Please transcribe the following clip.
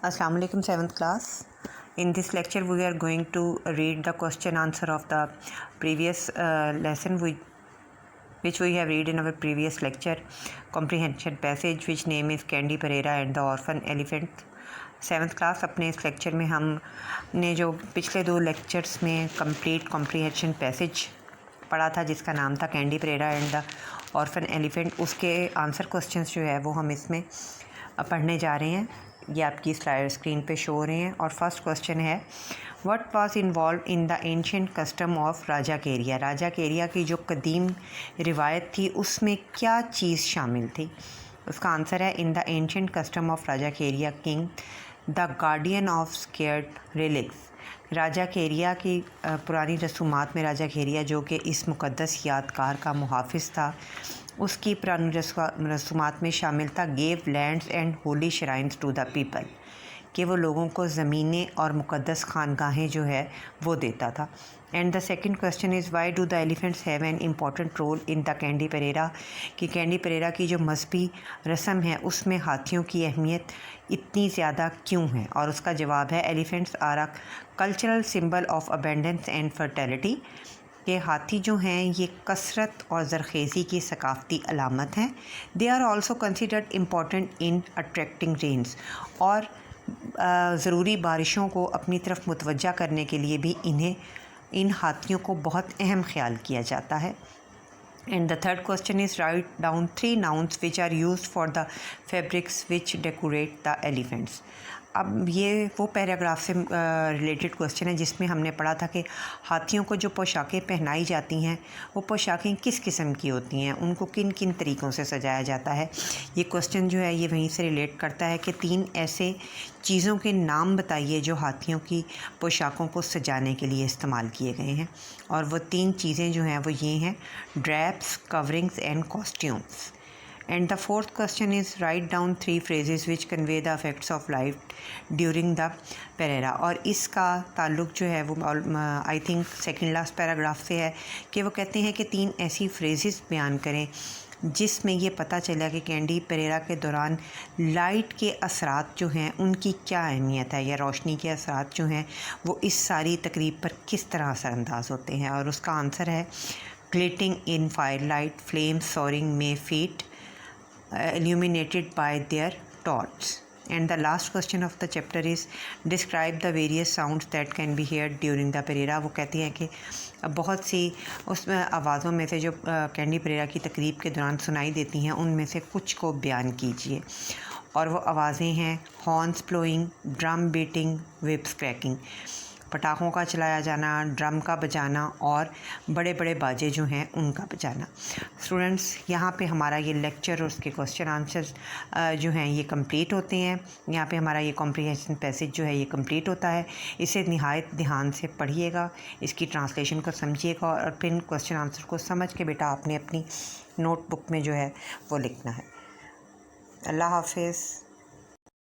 Assalamu alaikum 7th class. In this lecture we are going to read the question answer of the previous lesson which we have read in our previous lecture, comprehension passage, which name is Candy Pereira and the Orphan Elephant. 7th class अपने इस lecture में हमने जो पिछले दो lectures में complete comprehension passage पढ़ा था जिसका नाम था Kandy Perahera and the orphan elephant, उसके आंसर क्वेश्चंस जो है वो हम इसमें पढ़ने जा रहे हैं। ये आपकी स्क्रीन पे शो हो रहे हैं। और फर्स्ट क्वेश्चन है, what was involve in the ancient custom of Raja Keria. Raja Keria की जो कदीम रिवायत थी उसमें क्या चीज़ शामिल थी। उसका आंसर है, in the ancient custom of Raja Keria king the guardian of sacred relics. Raja Keria की पुरानी रसूमात में राजा केरिया जो कि इस मुक़द्दस यादगार का मुहाफ़िज़ था, उसकी पुरानी रसूमात में शामिल था gave lands and holy shrines to the people, कि वो लोगों को ज़मीनें और मुक़द्दस खानगाहें जो है वो देता था। And the second question is, why do the elephants have an important role in the Kandy Perahera, कि कैंडी परेरा की जो मजहबी रस्म है उसमें हाथियों की अहमियत इतनी ज़्यादा क्यों है। और उसका जवाब है, elephants are a cultural symbol of abundance and fertility, कि हाथी जो हैं ये कसरत और ज़रखेज़ी की सकाफ़ती अलामत हैं। They are also considered important in attracting rains, और ज़रूरी बारिशों को अपनी तरफ मुतवज्जा करने के लिए भी इन हाथियों को बहुत अहम ख्याल किया जाता है। And the third question is, write down 3 nouns which are used for the fabrics which decorate the elephants. अब ये वो पैराग्राफ से रिलेटेड क्वेश्चन है जिसमें हमने पढ़ा था कि हाथियों को जो पोशाकें पहनाई जाती हैं वो पोशाकें किस किस्म की होती हैं, उनको किन किन तरीक़ों से सजाया जाता है। ये क्वेश्चन जो है ये वहीं से रिलेट करता है कि 3 ऐसे चीज़ों के नाम बताइए जो हाथियों की पोशाकों को सजाने के लिए इस्तेमाल किए गए हैं। और वो 3 चीज़ें जो हैं वो ये हैं, drapes, coverings and costumes. And the fourth question is, write down 3 phrases which convey the effects of life during the Pereira। और इसका ताल्लुक़ जो है वो I think second last paragraph से है, कि वो कहते हैं कि 3 ऐसी फ्रेजेस बयान करें जिसमें ये पता चला कि कैंडी परेरा के दौरान लाइट के असरात जो हैं उनकी क्या अहमियत है, या रोशनी के असरात जो हैं वो इस सारी तकरीब पर किस तरह असरानंदाज होते हैं। और उसका आंसर है, glittering in fire light, flames soaring may feet illuminated by their torch। And the last question of the chapter is, describe the various sounds that can be heard during the Pereira। वो कहती हैं कि बहुत सी उसमें आवाज़ों में से जो कैंडी परेरा की तकरीब के दौरान सुनाई देती हैं उनमें से कुछ को बयान कीजिए। और वो आवाज़ें हैं, horns blowing, drum beating, whips cracking, पटाखों का चलाया जाना, ड्रम का बजाना और बड़े बड़े बाजे जो हैं उनका बजाना। स्टूडेंट्स, यहाँ पे हमारा ये लेक्चर और उसके क्वेश्चन आंसर्स जो हैं ये कंप्लीट होते हैं। यहाँ पे हमारा ये कॉम्प्रीहेंशन पैसेज जो है ये कंप्लीट होता है। इसे निहायत ध्यान से पढ़िएगा, इसकी ट्रांसलेशन को समझिएगा और फिर क्वेश्चन आंसर को समझ के बेटा आपने अपनी नोटबुक में जो है वो लिखना है। अल्लाह हाफिज़।